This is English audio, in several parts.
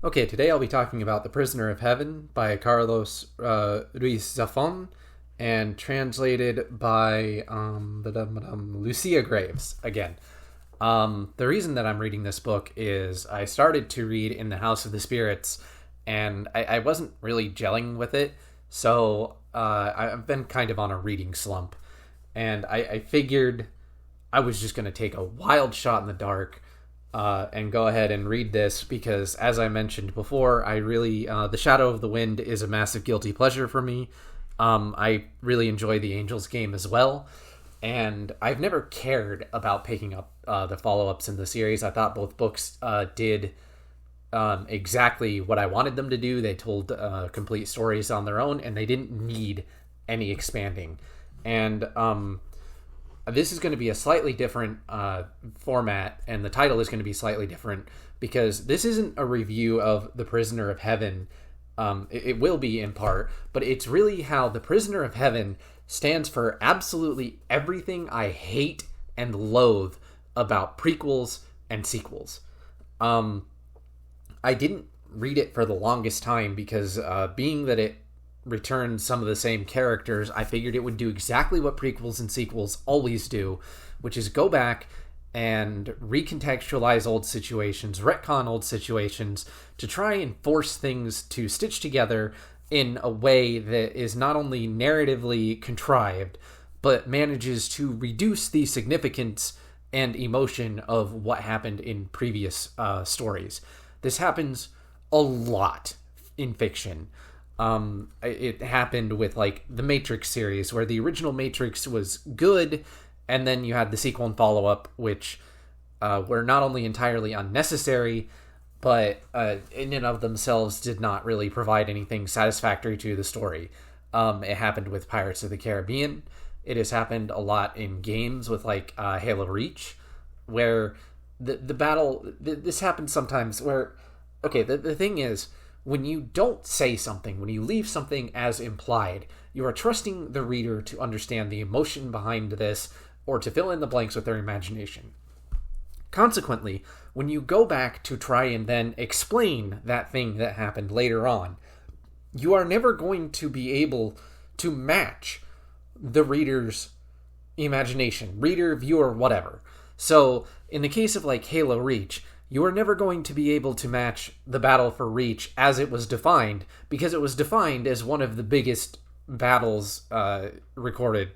Okay, today I'll be talking about The Prisoner of Heaven by Carlos Ruiz Zafon and translated by Lucia Graves again. The reason that I'm reading this book is I started to read In the House of the Spirits and I wasn't really gelling with it, so I've been kind of on a reading slump. And I figured I was just going to take a wild shot in the dark and go ahead and read this because, as I mentioned before, I really The Shadow of the Wind is a massive guilty pleasure for me. I really enjoy the Angels game as well, and I've never cared about picking up the follow-ups in the series. I thought both books did exactly what I wanted them to do. They told complete stories on their own, and they didn't need any expanding. And this is going to be a slightly different format, and the title is going to be slightly different because this isn't a review of The Prisoner of Heaven. It will be in part, but it's really how The Prisoner of Heaven stands for absolutely everything I hate and loathe about prequels and sequels. I didn't read it for the longest time because being that it returns some of the same characters, I figured it would do exactly what prequels and sequels always do, which is go back and recontextualize old situations, retcon old situations, to try and force things to stitch together in a way that is not only narratively contrived, but manages to reduce the significance and emotion of what happened in previous stories. This happens a lot in fiction. It happened with like the Matrix series, where the original Matrix was good, and then you had the sequel and follow-up, which were not only entirely unnecessary, but in and of themselves did not really provide anything satisfactory to the story. It happened with Pirates of the Caribbean. It has happened a lot in games with like Halo Reach, where the battle... This happens sometimes where... Okay, the thing is, when you don't say something, when you leave something as implied, you are trusting the reader to understand the emotion behind this or to fill in the blanks with their imagination. Consequently, when you go back to try and then explain that thing that happened later on, you are never going to be able to match the reader's imagination, reader, viewer, whatever. So, in the case of like Halo Reach, you are never going to be able to match the battle for Reach as it was defined, because it was defined as one of the biggest battles recorded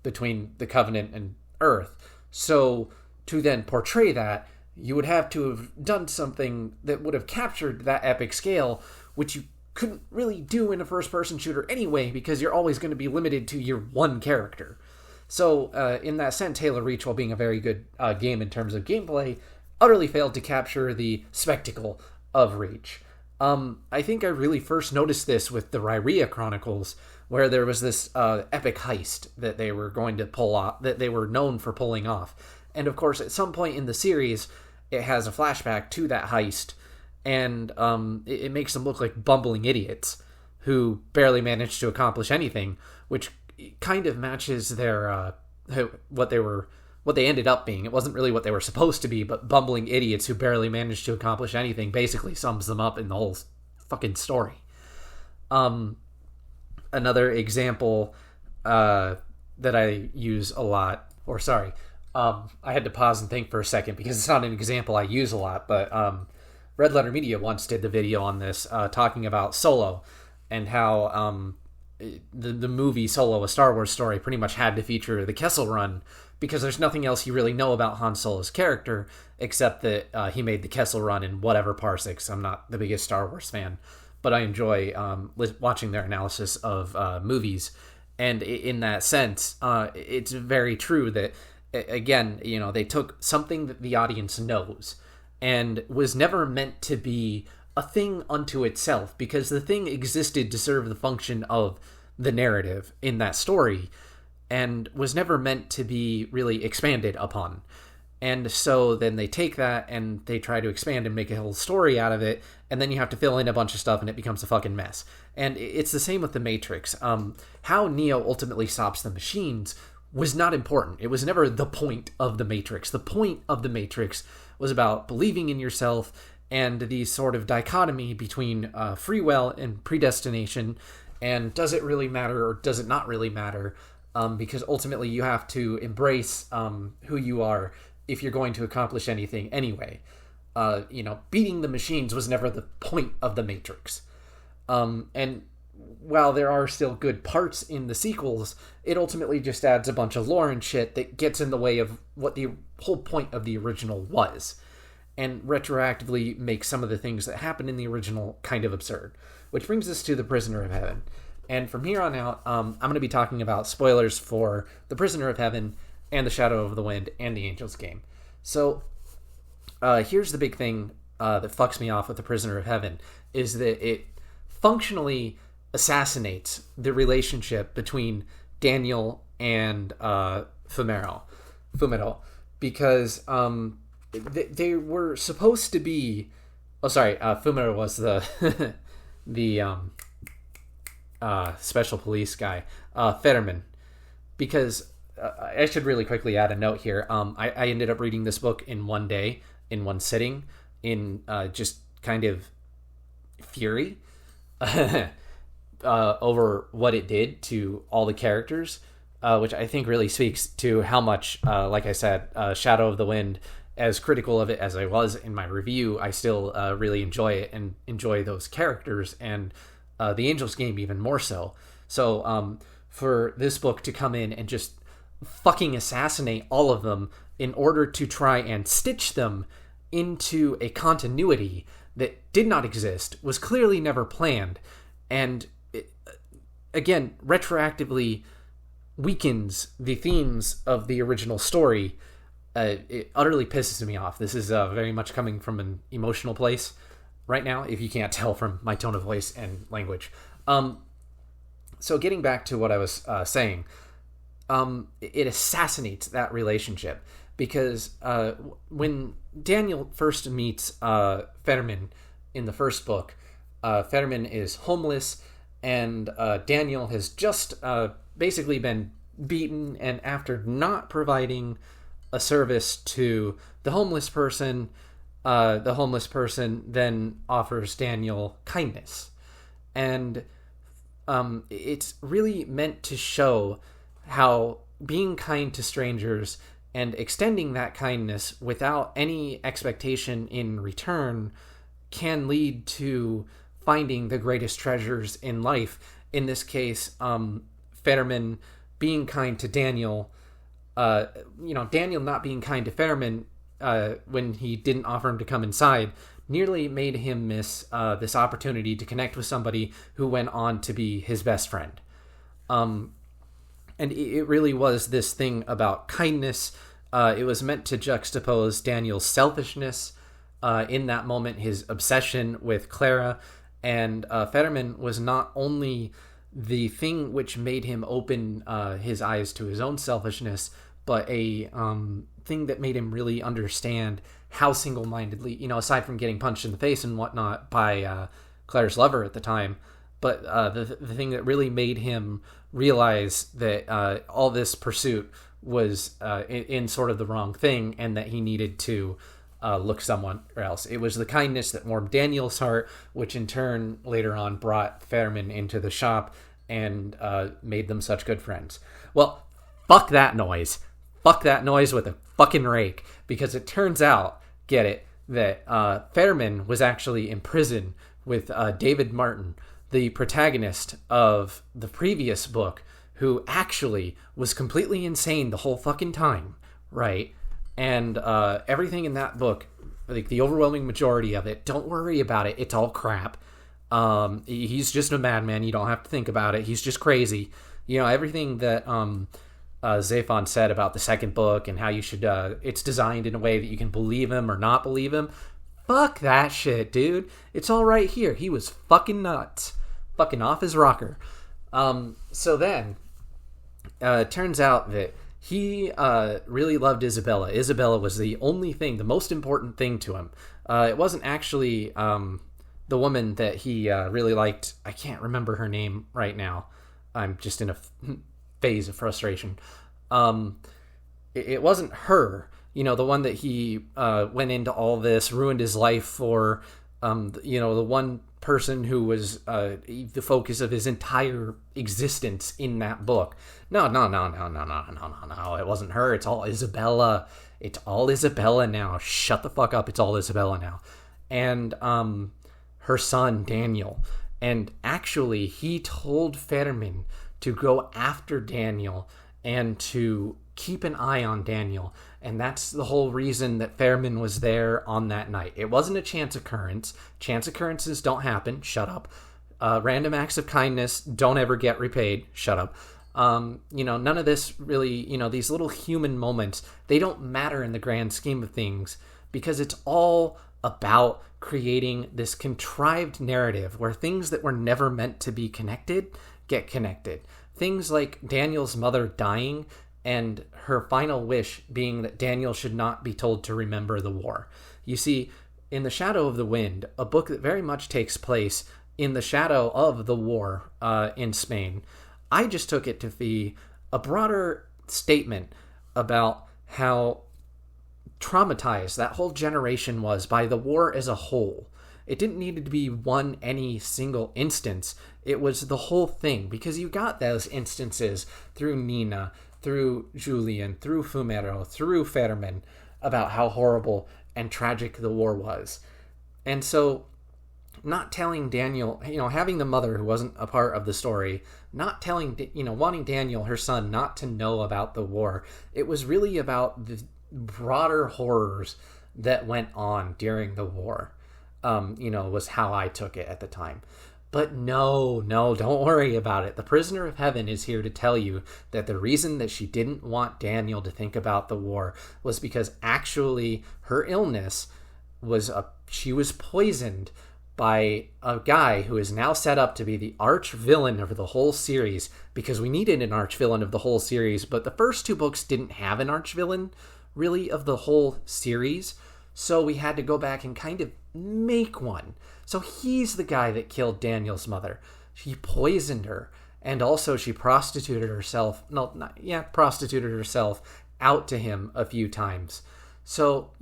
between the Covenant and Earth. So, to then portray that, you would have to have done something that would have captured that epic scale, which you couldn't really do in a first-person shooter anyway, because you're always going to be limited to your one character. So, in that sense, Halo Reach, while being a very good game in terms of gameplay, utterly failed to capture the spectacle of Reach. I think I really first noticed this with the Rhyria Chronicles, where there was this epic heist that they were going to pull off, that they were known for pulling off. And of course, at some point in the series, it has a flashback to that heist, and it makes them look like bumbling idiots who barely managed to accomplish anything, which kind of matches their what they ended up being. It wasn't really what they were supposed to be, but bumbling idiots who barely managed to accomplish anything basically sums them up in the whole fucking story. Another example that I use a lot, I had to pause and think for a second because it's not an example I use a lot, but Red Letter Media once did the video on this, talking about Solo and how the movie Solo, A Star Wars Story, pretty much had to feature the Kessel Run because there's nothing else you really know about Han Solo's character except that he made the Kessel Run in whatever parsecs. I'm not the biggest Star Wars fan, but I enjoy watching their analysis of movies. And in that sense, it's very true that, again, they took something that the audience knows and was never meant to be a thing unto itself, because the thing existed to serve the function of the narrative in that story and was never meant to be really expanded upon. And so then they take that and they try to expand and make a whole story out of it, and then you have to fill in a bunch of stuff and it becomes a fucking mess. And it's the same with the Matrix. How Neo ultimately stops the machines was not important. It was never the point of the Matrix. The point of the Matrix was about believing in yourself and the sort of dichotomy between free will and predestination, and does it really matter or does it not really matter? Because ultimately you have to embrace who you are if you're going to accomplish anything anyway. Beating the machines was never the point of the Matrix. And while there are still good parts in the sequels, it ultimately just adds a bunch of lore and shit that gets in the way of what the whole point of the original was, and retroactively makes some of the things that happened in the original kind of absurd. Which brings us to The Prisoner of Heaven. And from here on out, I'm going to be talking about spoilers for The Prisoner of Heaven and The Shadow of the Wind and The Angel's Game. So here's the big thing that fucks me off with The Prisoner of Heaven, is that it functionally assassinates the relationship between Daniel and Fumero, because they were supposed to be... Oh, sorry, Fumero was the the special police guy, Fetterman, because I should really quickly add a note here. I ended up reading this book in one day, in one sitting, in just kind of fury over what it did to all the characters, which I think really speaks to how much, like I said, Shadow of the Wind, as critical of it as I was in my review, I still really enjoy it and enjoy those characters, and The Angel's Game even more so. So for this book to come in and just fucking assassinate all of them in order to try and stitch them into a continuity that did not exist, was clearly never planned, and it, again, retroactively weakens the themes of the original story. It utterly pisses me off. This is very much coming from an emotional place right now, if you can't tell from my tone of voice and language. So getting back to what I was saying, it assassinates that relationship, because when Daniel first meets Fetterman in the first book, Fetterman is homeless, and Daniel has just basically been beaten, and after not providing a service to the homeless person then offers Daniel kindness. And it's really meant to show how being kind to strangers and extending that kindness without any expectation in return can lead to finding the greatest treasures in life. In this case, Fetterman being kind to Daniel, Daniel not being kind to Fetterman when he didn't offer him to come inside nearly made him miss this opportunity to connect with somebody who went on to be his best friend. And it really was this thing about kindness. It was meant to juxtapose Daniel's selfishness in that moment, his obsession with Clara, and Fetterman was not only the thing which made him open his eyes to his own selfishness, but a thing that made him really understand how single-mindedly, aside from getting punched in the face and whatnot by Claire's lover at the time, but the thing that really made him realize that all this pursuit was in sort of the wrong thing, and that he needed to look somewhere else. It was the kindness that warmed Daniel's heart, which in turn later on brought Fetterman into the shop and made them such good friends. Well, fuck that noise. Fuck that noise with a fucking rake, because it turns out, get it, that Fetterman was actually in prison with David Martin, the protagonist of the previous book, who actually was completely insane the whole fucking time, right? And everything in that book, like the overwhelming majority of it, don't worry about it, it's all crap. He's just a madman, you don't have to think about it, he's just crazy. Everything that Zafon said about the second book and how you should, it's designed in a way that you can believe him or not believe him. Fuck that shit, dude. It's all right here. He was fucking nuts. Fucking off his rocker. So then, it turns out that he really loved Isabella. Isabella was the only thing, the most important thing to him. It wasn't actually the woman that he really liked. I can't remember her name right now. I'm just in a phase of frustration. It wasn't her. the one that he went into all this, ruined his life for, the one person who was the focus of his entire existence in that book. No. It wasn't her. It's all Isabella. It's all Isabella now. Shut the fuck up. It's all Isabella now. And her son, Daniel. And actually, he told Fermin to go after Daniel and to keep an eye on Daniel. And that's the whole reason that Fermin was there on that night. It wasn't a chance occurrence. Chance occurrences don't happen. Shut up. Random acts of kindness don't ever get repaid. Shut up. None of this really, these little human moments, they don't matter in the grand scheme of things, because it's all about creating this contrived narrative where things that were never meant to be connected get connected. Things like Daniel's mother dying and her final wish being that Daniel should not be told to remember the war. You see, in The Shadow of the Wind, a book that very much takes place in the shadow of the war in Spain, I just took it to be a broader statement about how traumatized that whole generation was by the war as a whole. It didn't need to be any single instance. It was the whole thing, because you got those instances through Nina, through Julian, through Fumero, through Fermin, about how horrible and tragic the war was. And so, not telling Daniel, having the mother who wasn't a part of the story, not telling, wanting Daniel, her son, not to know about the war, it was really about the broader horrors that went on during the war, was how I took it at the time. But no, don't worry about it. The Prisoner of Heaven is here to tell you that the reason that she didn't want Daniel to think about the war was because actually her illness was she was poisoned by a guy who is now set up to be the arch villain of the whole series, because we needed an arch villain of the whole series, but the first two books didn't have an arch villain really of the whole series, so we had to go back and kind of make one. So he's the guy that killed Daniel's mother. She poisoned her, and also she prostituted herself out to him a few times. So,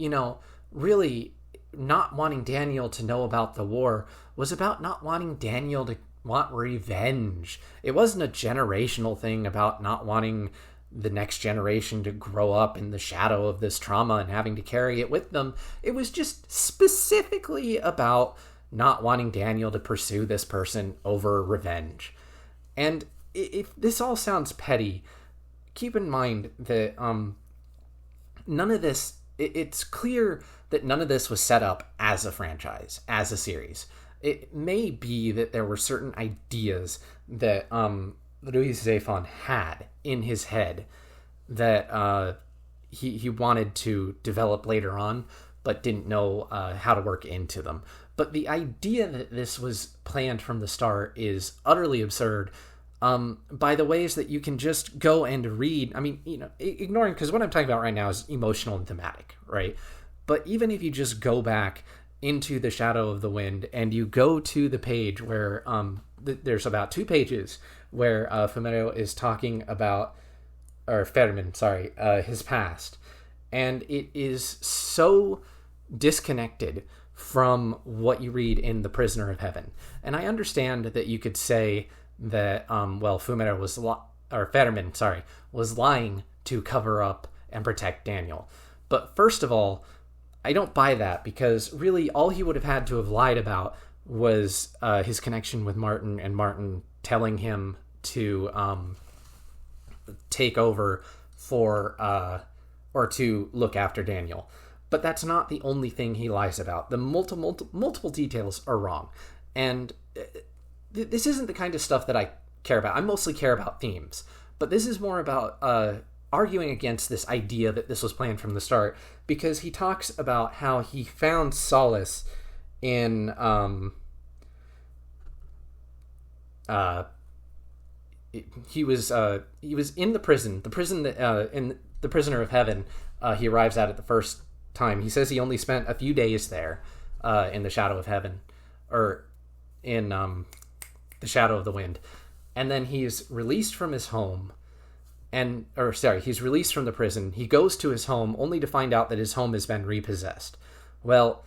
really not wanting Daniel to know about the war was about not wanting Daniel to want revenge. It wasn't a generational thing about not wanting the next generation to grow up in the shadow of this trauma and having to carry it with them. It was just specifically about not wanting Daniel to pursue this person over revenge. And if this all sounds petty, keep in mind that none of this, it's clear that none of this was set up as a franchise, as a series. It may be that there were certain ideas that Ruiz Zafon had in his head that he wanted to develop later on, but didn't know how to work into them. But the idea that this was planned from the start is utterly absurd, by the ways that you can just go and read. I mean, ignoring, because what I'm talking about right now is emotional and thematic, right? But even if you just go back into The Shadow of the Wind and you go to the page where there's about 2 pages where Fumero is talking about, or Fermin, his past. And it is so disconnected from what you read in The Prisoner of Heaven. And I understand that you could say that, Fumero Fermin was lying to cover up and protect Daniel. But first of all, I don't buy that, because really all he would have had to have lied about was his connection with Martin, and Martin telling him to take over for or to look after Daniel. But that's not the only thing he lies about. The multiple details are wrong. And this isn't the kind of stuff that I care about. I mostly care about themes. But this is more about arguing against this idea that this was planned from the start, because he talks about how he found solace in he was in the prison that in The Prisoner of Heaven he arrives at the first time. He says he only spent a few days there in The Shadow of Heaven, or in The Shadow of the Wind, and then he's released from his home, he's released from the prison. He goes to his home only to find out that his home has been repossessed. Well,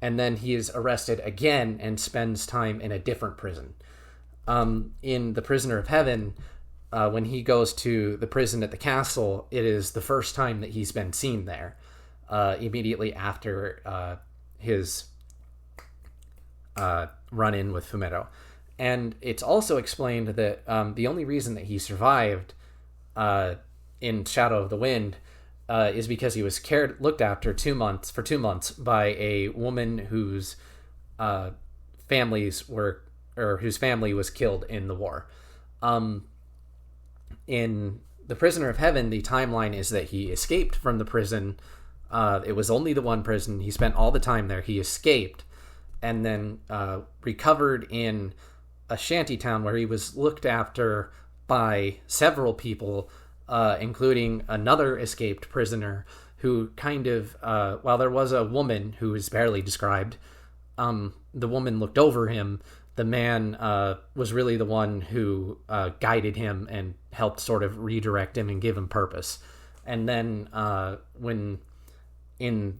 and then he is arrested again and spends time in a different prison. In The Prisoner of Heaven, when he goes to the prison at the castle, it is the first time that he's been seen there, immediately after his run-in with Fumero. And it's also explained that the only reason that he survived in Shadow of the Wind is because he was looked after 2 months by a woman whose family was killed in the war. In The Prisoner of Heaven, the timeline is that he escaped from the prison. It was only the one prison. He spent all the time there. He escaped and then recovered in a shanty town where he was looked after by several people, including another escaped prisoner who kind of, while there was a woman who is barely described, the woman looked over him. The man was really the one who guided him and helped sort of redirect him and give him purpose. And then when he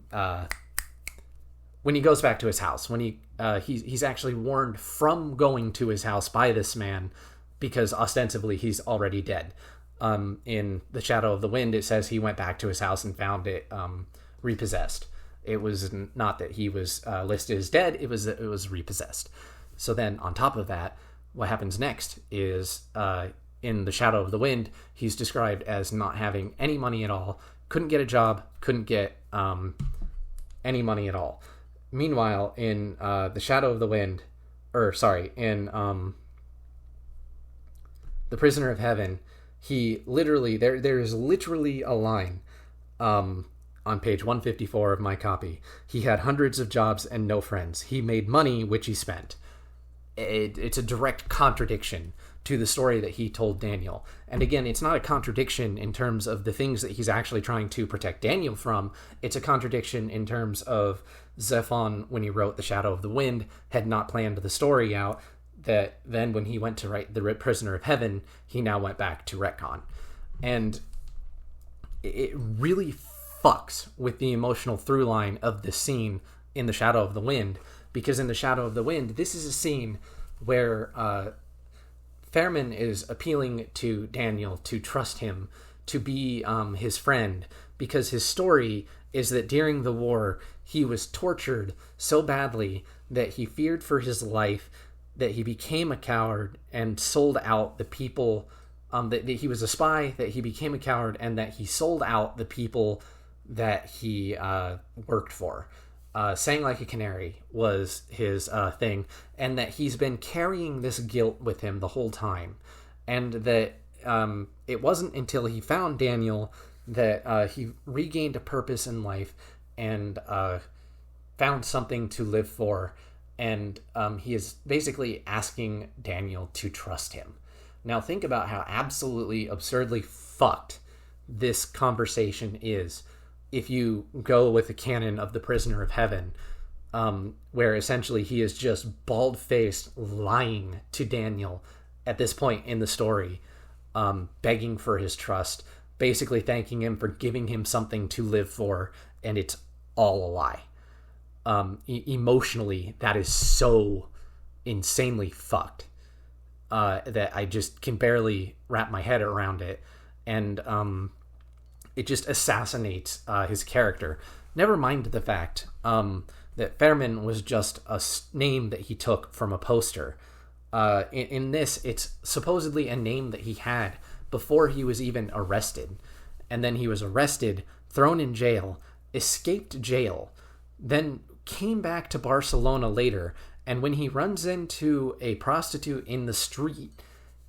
goes back to his house, when he's actually warned from going to his house by this man because ostensibly he's already dead. In The Shadow of the Wind, it says he went back to his house and found it repossessed. It was not that he was listed as dead, it was that it was repossessed. So then on top of that, what happens next is in The Shadow of the Wind, he's described as not having any money at all, couldn't get a job, couldn't get any money at all. Meanwhile, in The Shadow of the Wind, in The Prisoner of Heaven, he literally, there is literally a line on page 154 of my copy. He had hundreds of jobs and no friends. He made money, which he spent. It's a direct contradiction to the story that he told Daniel. And again, it's not a contradiction in terms of the things that he's actually trying to protect Daniel from. It's a contradiction in terms of Zafon, when he wrote The Shadow of the Wind, had not planned the story out, that then when he went to write The Prisoner of Heaven, he now went back to retcon. And it really fucks with the emotional through line of the scene in The Shadow of the Wind, because in The Shadow of the Wind, this is a scene where Fairman is appealing to Daniel to trust him, to be his friend, because his story is that during the war, he was tortured so badly that he feared for his life, that he became a coward and sold out the people, that he was a spy, that he became a coward, and that he sold out the people that he worked for. Sang like a canary was his thing, and that he's been carrying this guilt with him the whole time, and that it wasn't until he found Daniel that he regained a purpose in life and found something to live for, and he is basically asking Daniel to trust him. Now think about how absolutely absurdly fucked this conversation is if you go with the canon of The Prisoner of Heaven, where essentially he is just bald-faced lying to Daniel at this point in the story, begging for his trust, basically thanking him for giving him something to live for, and it's all a lie. Emotionally, that is so insanely fucked that I just can barely wrap my head around it, and it just assassinates his character. Never mind the fact that Fairman was just a name that he took from a poster. In this, it's supposedly a name that he had before he was even arrested. And then he was arrested, thrown in jail, escaped jail, then came back to Barcelona later, and when he runs into a prostitute in the street,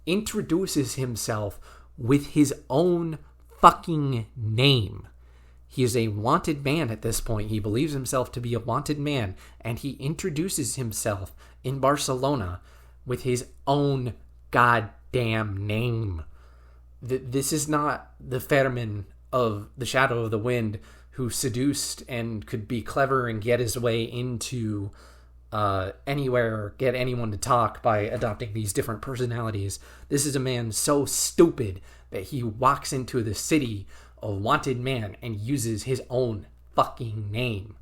introduces himself with his own fucking name. He is a wanted man at this point. He believes himself to be a wanted man, and he introduces himself in Barcelona with his own goddamn name. This is not the Fairman of The Shadow of the Wind who seduced and could be clever and get his way into anywhere or get anyone to talk by adopting these different personalities. This is a man so stupid that he walks into the city of wanted man and uses his own fucking name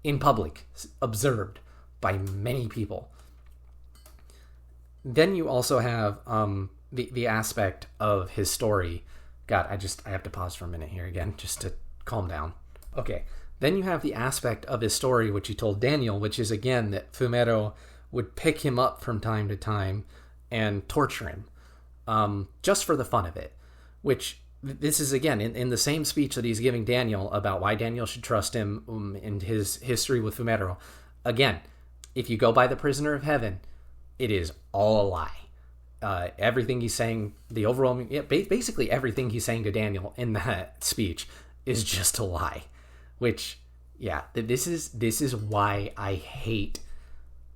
in public, observed by many people. Then you also have the aspect of his story. God, I have to pause for a minute here again just to calm down. Okay. Then you have the aspect of his story, which he told Daniel, which is, again, that Fumero would pick him up from time to time and torture him, just for the fun of it. Which, this is, again, in the same speech that he's giving Daniel about why Daniel should trust him and his history with Fumero. Again, if you go by the Prisoner of Heaven, it is all a lie. Everything he's saying, basically everything he's saying to Daniel in that speech is just a lie. Which, yeah, this is why I hate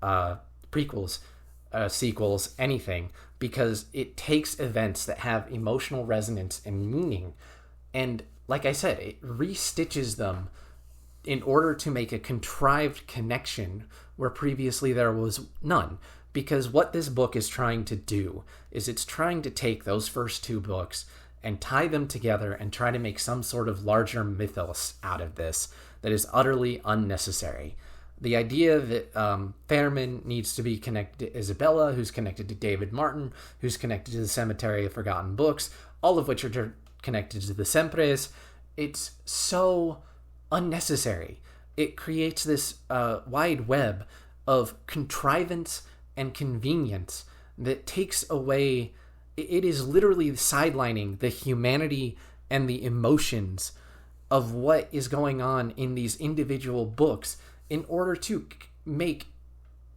prequels, sequels, anything, because it takes events that have emotional resonance and meaning, and like I said, it restitches them in order to make a contrived connection where previously there was none. Because what this book is trying to do is it's trying to take those first two books and tie them together and try to make some sort of larger mythos out of this that is utterly unnecessary. The idea that Fairman needs to be connected to Isabella, who's connected to David Martin, who's connected to the Cemetery of Forgotten Books, all of which are connected to the Sempres, it's so unnecessary. It creates this wide web of contrivance and convenience that takes away. It is literally sidelining the humanity and the emotions of what is going on in these individual books in order to make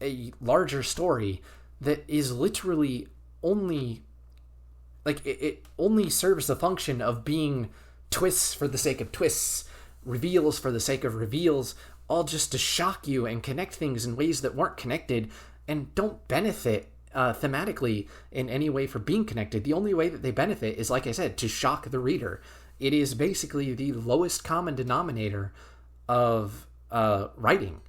a larger story that is literally only, like, it only serves the function of being twists for the sake of twists, reveals for the sake of reveals, all just to shock you and connect things in ways that weren't connected and don't benefit thematically in any way for being connected. The only way that they benefit is, like I said, to shock the reader. It is basically the lowest common denominator of writing,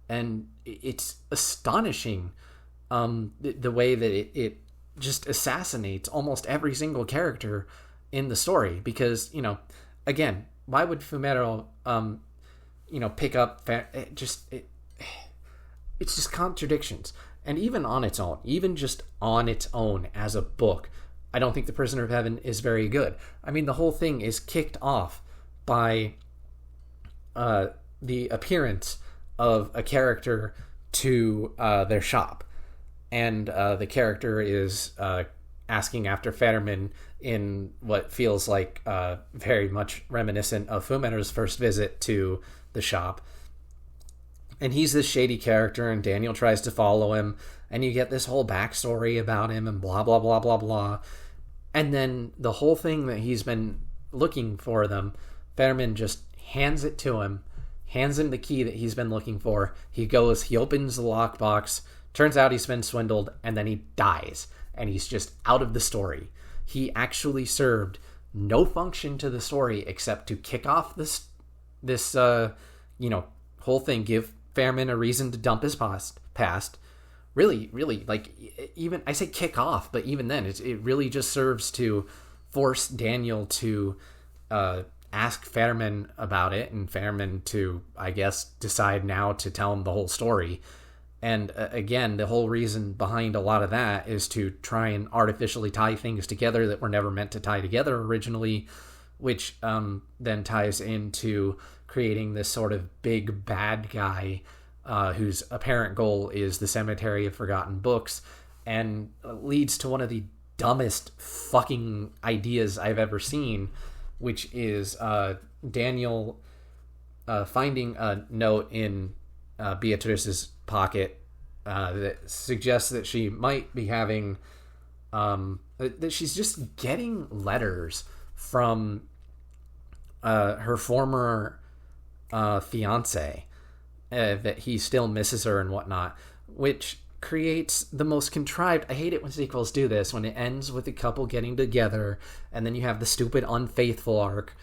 and it's astonishing the way that it just assassinates almost every single character in the story. Because, again, why would Fumero pick up it's just contradictions. And even just on its own as a book, I don't think The Prisoner of Heaven is very good. I mean, the whole thing is kicked off by the appearance of a character to their shop. And the character is asking after Fetterman in what feels like very much reminiscent of Fumero's first visit to the shop. And he's this shady character, and Daniel tries to follow him, and you get this whole backstory about him, and blah, blah, blah, blah, blah. And then the whole thing that he's been looking for them, Fetterman just hands it to him, hands him the key that he's been looking for. He opens the lockbox, turns out he's been swindled, and then he dies. And he's just out of the story. He actually served no function to the story except to kick off this whole thing, give Fairman a reason to dump his past. Really, like, even, I say kick off, but even then, it really just serves to force Daniel to ask Fairman about it, and Fairman to, I guess, decide now to tell him the whole story. And again, the whole reason behind a lot of that is to try and artificially tie things together that were never meant to tie together originally, which then ties into creating this sort of big bad guy whose apparent goal is the Cemetery of Forgotten Books, and leads to one of the dumbest fucking ideas I've ever seen, which is Daniel finding a note in Beatrice's pocket that suggests that she might be having that she's just getting letters from her former fiance, that he still misses her and whatnot, which creates the most contrived. I hate it when sequels do this, when it ends with a couple getting together and then you have the stupid unfaithful arc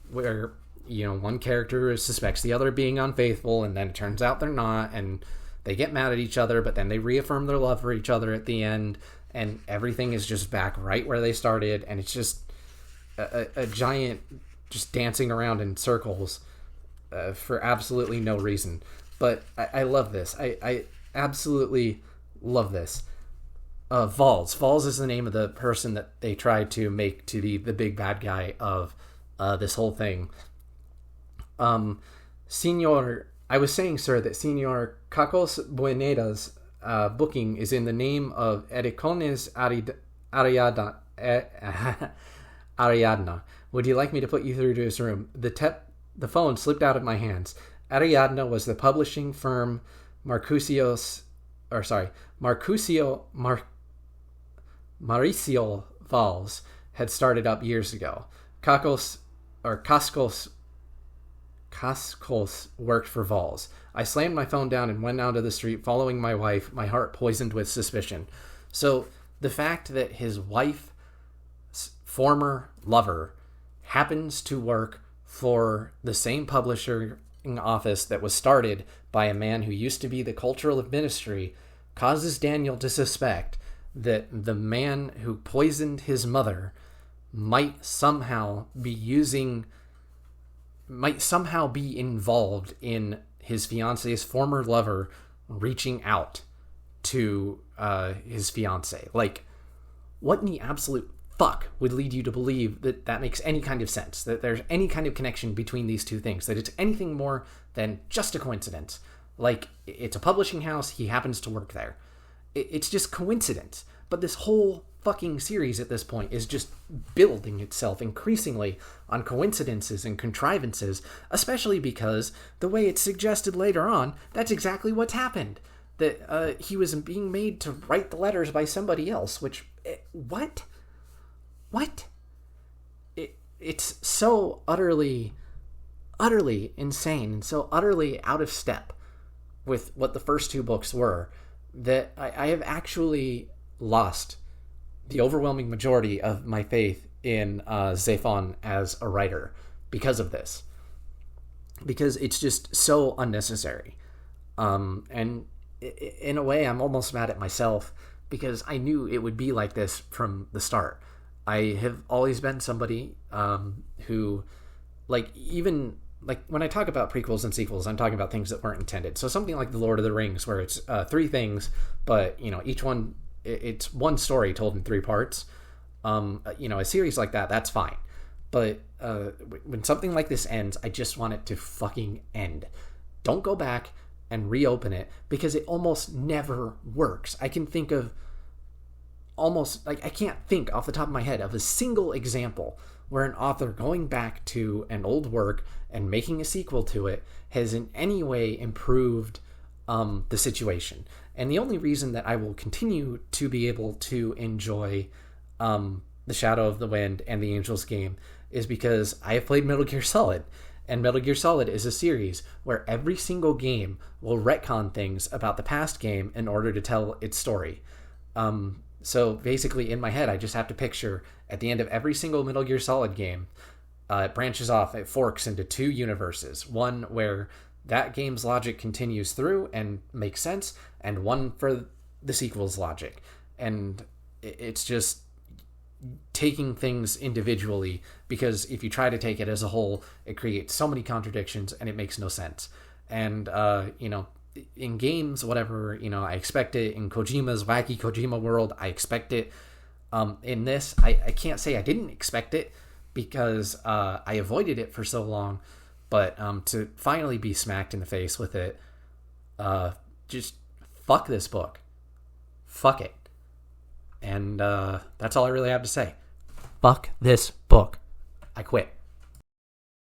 where one character suspects the other being unfaithful and then it turns out they're not, and They get mad at each other, but then they reaffirm their love for each other at the end, and everything is just back right where they started, and it's just a giant just dancing around in circles for absolutely no reason. But I love this. I absolutely love this. Valls. Valls is the name of the person that they tried to make to be the big bad guy of this whole thing. Senor, I was saying, sir, that Senor Cacos Bueneda's booking is in the name of Ericones Ariadna. Would you like me to put you through to his room? The phone slipped out of my hands. Ariadna was the publishing firm Mauricio Valls had started up years ago. Cascos worked for Valls. I slammed my phone down and went out to the street following my wife, my heart poisoned with suspicion. So the fact that his wife's former lover happens to work for the same publishing office that was started by a man who used to be the cultural ministry causes Daniel to suspect that the man who poisoned his mother might somehow be involved in his fiance's former lover reaching out to his fiance. Like, what in the absolute fuck would lead you to believe that that makes any kind of sense, that there's any kind of connection between these two things, that it's anything more than just a coincidence? Like, it's a publishing house, he happens to work there. It's just coincidence. But this whole fucking series at this point is just building itself increasingly on coincidences and contrivances, especially because the way it's suggested later on, that's exactly what's happened. That he was being made to write the letters by somebody else, which... What? It's so utterly insane and so utterly out of step with what the first two books were that I have actually lost the overwhelming majority of my faith in Zafon as a writer because of this. Because it's just so unnecessary. And in a way, I'm almost mad at myself because I knew it would be like this from the start. I have always been somebody who, even when I talk about prequels and sequels, I'm talking about things that weren't intended. So something like The Lord of the Rings, where it's three things, but, each one, it's one story told in three parts. A series like that, that's fine. But when something like this ends, I just want it to fucking end. Don't go back and reopen it, because it almost never works. I can think of I can't think off the top of my head of a single example where an author going back to an old work and making a sequel to it has in any way improved the situation. And the only reason that I will continue to be able to enjoy The Shadow of the Wind and The Angel's Game is because I have played Metal Gear Solid. And Metal Gear Solid is a series where every single game will retcon things about the past game in order to tell its story. So basically, in my head, I just have to picture at the end of every single Metal Gear Solid game, it branches off, it forks into two universes. One where that game's logic continues through and makes sense, and one for the sequel's logic. And it's just taking things individually, because if you try to take it as a whole, it creates so many contradictions and it makes no sense. And, in games, whatever, I expect it. In Kojima's wacky Kojima world, I expect it. In this, I can't say I didn't expect it, because I avoided it for so long. But to finally be smacked in the face with it, just fuck this book. Fuck it. And that's all I really have to say. Fuck this book. I quit.